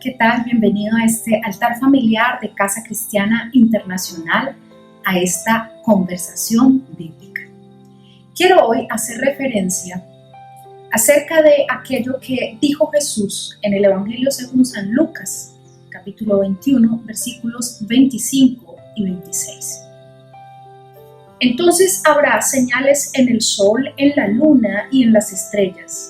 ¿Qué tal? Bienvenido a este altar familiar de Casa Cristiana Internacional, a esta conversación bíblica. Quiero hoy hacer referencia acerca de aquello que dijo Jesús en el Evangelio según San Lucas, capítulo 21, versículos 25 y 26. Entonces habrá señales en el sol, en la luna y en las estrellas,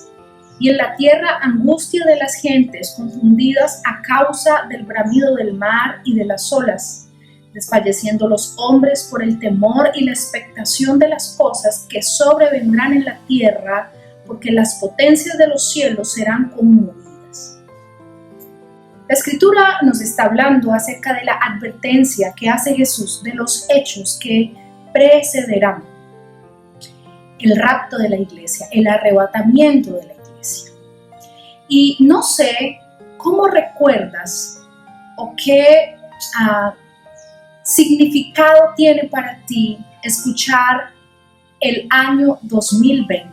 y en la tierra angustia de las gentes confundidas a causa del bramido del mar y de las olas, desfalleciendo los hombres por el temor y la expectación de las cosas que sobrevendrán en la tierra, porque las potencias de los cielos serán conmovidas. La Escritura nos está hablando acerca de la advertencia que hace Jesús de los hechos que precederán el rapto de la iglesia, el arrebatamiento de la iglesia. Y no sé cómo recuerdas o qué significado tiene para ti escuchar el año 2020.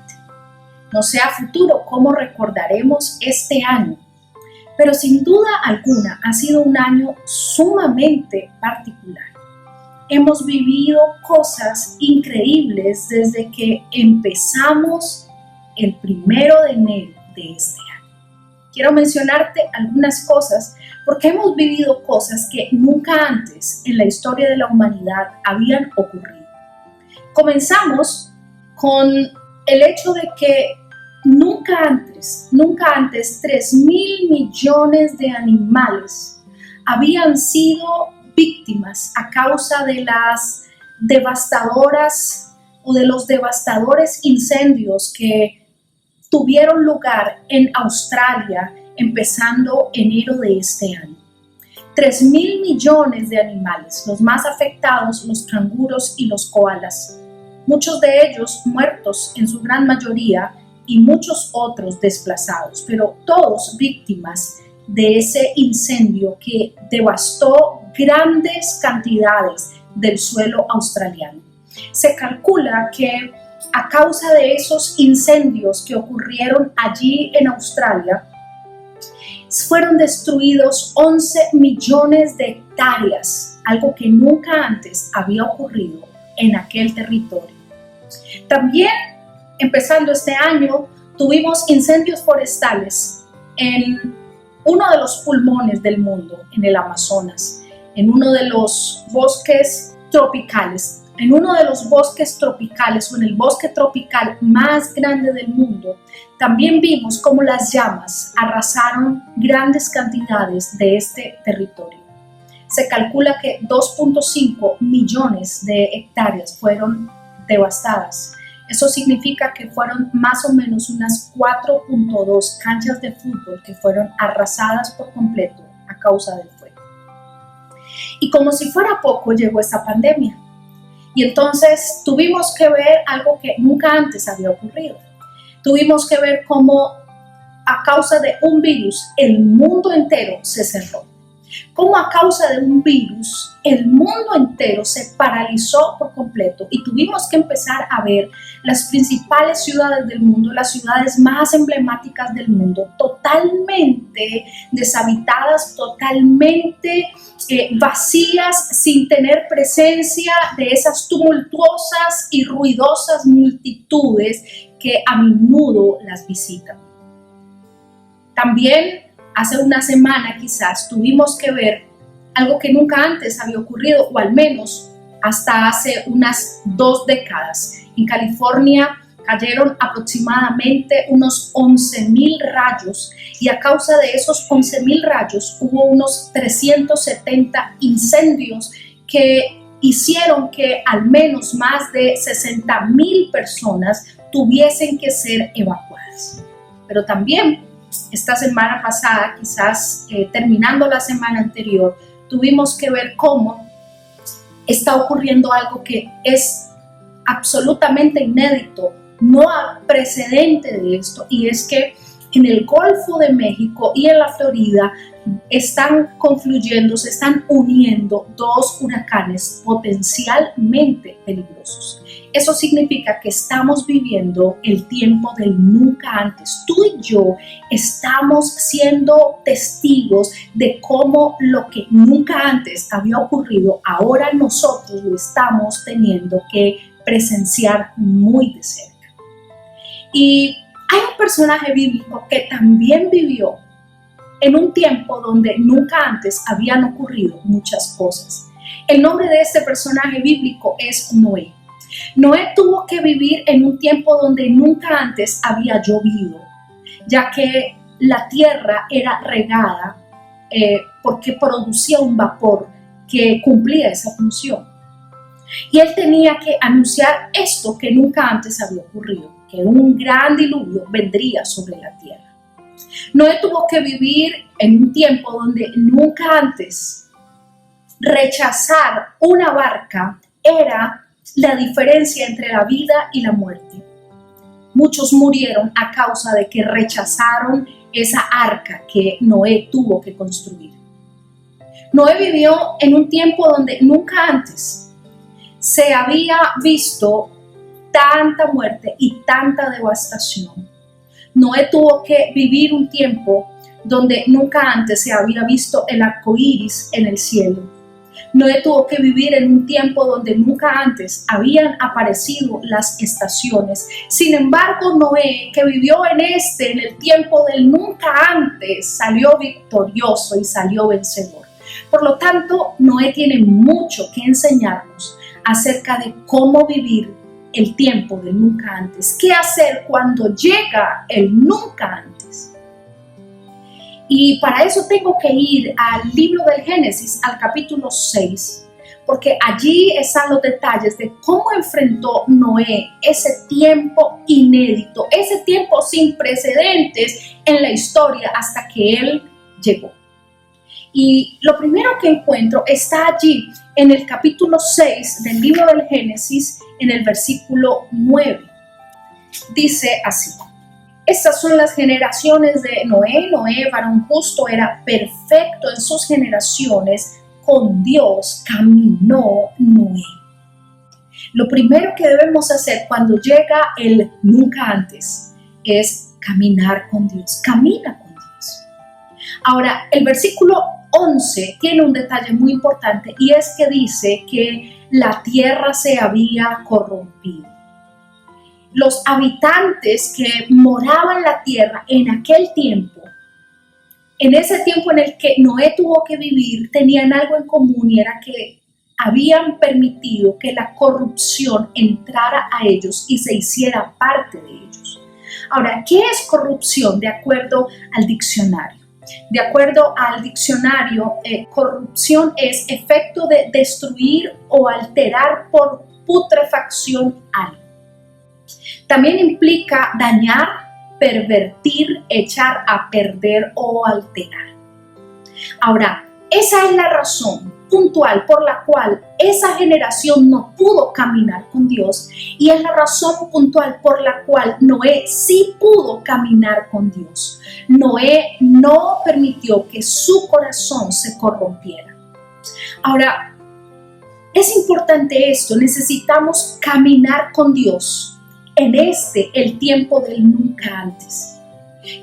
No sé a futuro cómo recordaremos este año, pero sin duda alguna ha sido un año sumamente particular. Hemos vivido cosas increíbles desde que empezamos el 1 de enero de este año. Quiero mencionarte algunas cosas porque hemos vivido cosas que nunca antes en la historia de la humanidad habían ocurrido. Comenzamos con el hecho de que nunca antes 3.000 millones de animales habían sido víctimas a causa de las devastadoras o de los devastadores incendios que tuvieron lugar en Australia empezando enero de este año. 3.000 millones de animales, los más afectados, los canguros y los koalas, muchos de ellos muertos en su gran mayoría y muchos otros desplazados, pero todos víctimas de ese incendio que devastó grandes cantidades del suelo australiano. Se calcula que a causa de esos incendios que ocurrieron allí en Australia, fueron destruidos 11 millones de hectáreas, algo que nunca antes había ocurrido en aquel territorio. También, empezando este año, tuvimos incendios forestales en uno de los pulmones del mundo, en el Amazonas, en uno de los bosques tropicales. En uno de los bosques tropicales o en el bosque tropical más grande del mundo, también vimos cómo las llamas arrasaron grandes cantidades de este territorio. Se calcula que 2.5 millones de hectáreas fueron devastadas. Eso significa que fueron más o menos unas 4.2 canchas de fútbol que fueron arrasadas por completo a causa del fuego. Y como si fuera poco, llegó esta pandemia. Y entonces tuvimos que ver algo que nunca antes había ocurrido. Tuvimos que ver cómo a causa de un virus el mundo entero se cerró. Cómo a causa de un virus el mundo entero se paralizó por completo y tuvimos que empezar a ver las principales ciudades del mundo, las ciudades más emblemáticas del mundo, totalmente deshabitadas, totalmente vacías, sin tener presencia de esas tumultuosas y ruidosas multitudes que a menudo las visitan. También hace una semana quizás tuvimos que ver algo que nunca antes había ocurrido, o al menos hasta hace unas 2 décadas. En California cayeron aproximadamente unos 11.000 rayos y a causa de esos 11.000 rayos hubo unos 370 incendios que hicieron que al menos más de 60.000 personas tuviesen que ser evacuadas. Pero también esta semana pasada, quizás terminando la semana anterior, tuvimos que ver cómo está ocurriendo algo que es absolutamente inédito, no hay precedente de esto, y es que en el Golfo de México y en la Florida están confluyendo, se están uniendo 2 huracanes potencialmente peligrosos. Eso significa que estamos viviendo el tiempo del nunca antes. Tú y yo estamos siendo testigos de cómo lo que nunca antes había ocurrido, ahora nosotros lo estamos teniendo que presenciar muy de cerca. Y hay un personaje bíblico que también vivió en un tiempo donde nunca antes habían ocurrido muchas cosas. El nombre de este personaje bíblico es Noé. Noé tuvo que vivir en un tiempo donde nunca antes había llovido, ya que la tierra era regada porque producía un vapor que cumplía esa función. Y él tenía que anunciar esto que nunca antes había ocurrido, que un gran diluvio vendría sobre la tierra. Noé tuvo que vivir en un tiempo donde nunca antes rechazar una barca era la diferencia entre la vida y la muerte. Muchos murieron a causa de que rechazaron esa arca que Noé tuvo que construir. Noé vivió en un tiempo donde nunca antes se había visto tanta muerte y tanta devastación. Noé tuvo que vivir un tiempo donde nunca antes se había visto el arco iris en el cielo. Noé tuvo que vivir en un tiempo donde nunca antes habían aparecido las estaciones. Sin embargo, Noé, que vivió en el tiempo del nunca antes, salió victorioso y salió vencedor. Por lo tanto, Noé tiene mucho que enseñarnos acerca de cómo vivir el tiempo del nunca antes. ¿Qué hacer cuando llega el nunca antes? Y para eso tengo que ir al libro del Génesis, al capítulo 6, porque allí están los detalles de cómo enfrentó Noé ese tiempo inédito, ese tiempo sin precedentes en la historia hasta que él llegó. Y lo primero que encuentro está allí en el capítulo 6 del libro del Génesis, en el versículo 9. Dice así: estas son las generaciones de Noé. Noé, varón justo, era perfecto en sus generaciones. Con Dios caminó Noé. Lo primero que debemos hacer cuando llega el nunca antes es caminar con Dios. Camina con Dios. Ahora, el versículo 11 tiene un detalle muy importante, y es que dice que la tierra se había corrompido. Los habitantes que moraban en la tierra en aquel tiempo, en ese tiempo en el que Noé tuvo que vivir, tenían algo en común, y era que habían permitido que la corrupción entrara a ellos y se hiciera parte de ellos. Ahora, ¿qué es corrupción de acuerdo al diccionario? De acuerdo al diccionario, corrupción es efecto de destruir o alterar por putrefacción algo. También implica dañar, pervertir, echar a perder o alterar. Ahora, esa es la razón puntual por la cual esa generación no pudo caminar con Dios, y es la razón puntual por la cual Noé sí pudo caminar con Dios. Noé no permitió que su corazón se corrompiera. Ahora, es importante esto: necesitamos caminar con Dios en el tiempo del nunca antes.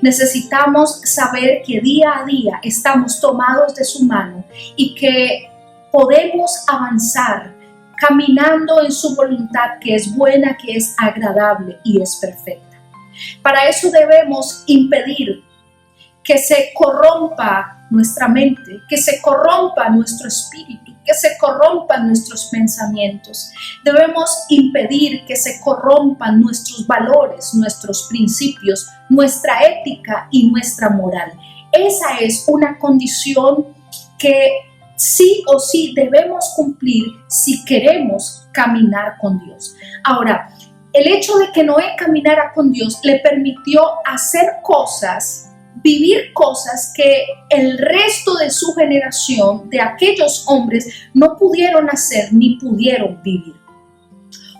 Necesitamos saber que día a día estamos tomados de su mano y que podemos avanzar caminando en su voluntad, que es buena, que es agradable y es perfecta. Para eso debemos impedir que se corrompa nuestra mente, que se corrompa nuestro espíritu, que se corrompan nuestros pensamientos. Debemos impedir que se corrompan nuestros valores, nuestros principios, nuestra ética y nuestra moral. Esa es una condición que sí o sí debemos cumplir si queremos caminar con Dios. Ahora, el hecho de que Noé caminara con Dios le permitió hacer cosas, vivir cosas que el resto de su generación, de aquellos hombres, no pudieron hacer ni pudieron vivir.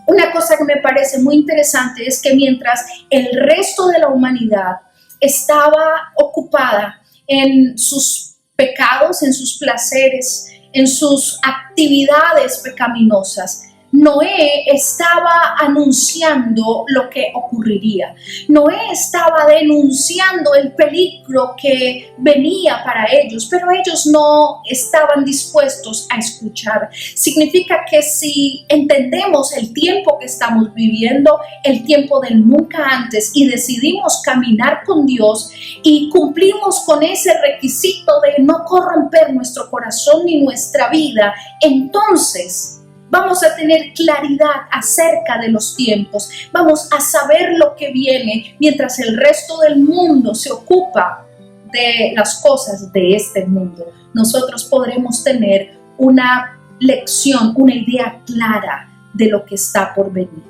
Una cosa que me parece muy interesante es que mientras el resto de la humanidad estaba ocupada en sus pecados, en sus placeres, en sus actividades pecaminosas, Noé estaba anunciando lo que ocurriría. Noé estaba denunciando el peligro que venía para ellos, pero ellos no estaban dispuestos a escuchar. Significa que si entendemos el tiempo que estamos viviendo, el tiempo del nunca antes, y decidimos caminar con Dios y cumplimos con ese requisito de no corromper nuestro corazón ni nuestra vida, entonces vamos a tener claridad acerca de los tiempos. Vamos a saber lo que viene mientras el resto del mundo se ocupa de las cosas de este mundo. Nosotros podremos tener una lección, una idea clara de lo que está por venir.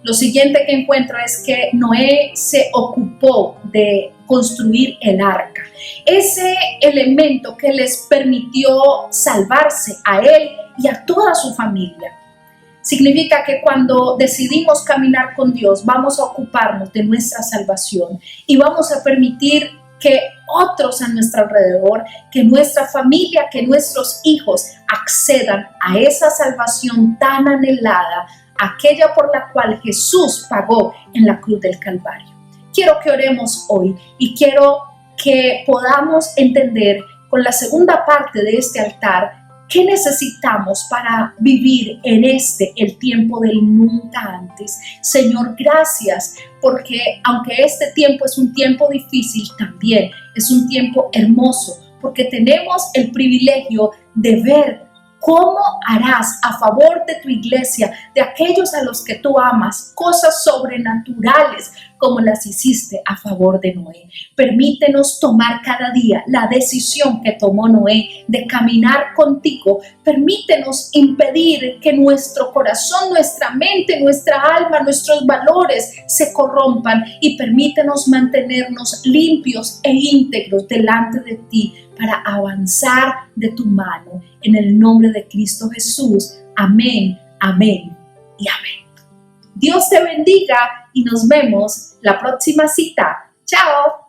Lo siguiente que encuentro es que Noé se ocupó de construir el arca. Ese elemento que les permitió salvarse a él y a toda su familia. Significa que cuando decidimos caminar con Dios, vamos a ocuparnos de nuestra salvación y vamos a permitir que otros a nuestro alrededor, que nuestra familia, que nuestros hijos accedan a esa salvación tan anhelada, aquella por la cual Jesús pagó en la cruz del Calvario. Quiero que oremos hoy y quiero que podamos entender con la segunda parte de este altar ¿qué necesitamos para vivir en el tiempo del nunca antes? Señor, gracias, porque aunque este tiempo es un tiempo difícil, también es un tiempo hermoso, porque tenemos el privilegio de ver cómo harás a favor de tu iglesia, de aquellos a los que tú amas, cosas sobrenaturales como las hiciste a favor de Noé. Permítenos tomar cada día la decisión que tomó Noé de caminar contigo. Permítenos impedir que nuestro corazón, nuestra mente, nuestra alma, nuestros valores se corrompan y permítenos mantenernos limpios e íntegros delante de ti para avanzar de tu mano. En el nombre de Cristo Jesús. Amén, amén y amén. Dios te bendiga y nos vemos la próxima cita. ¡Chao!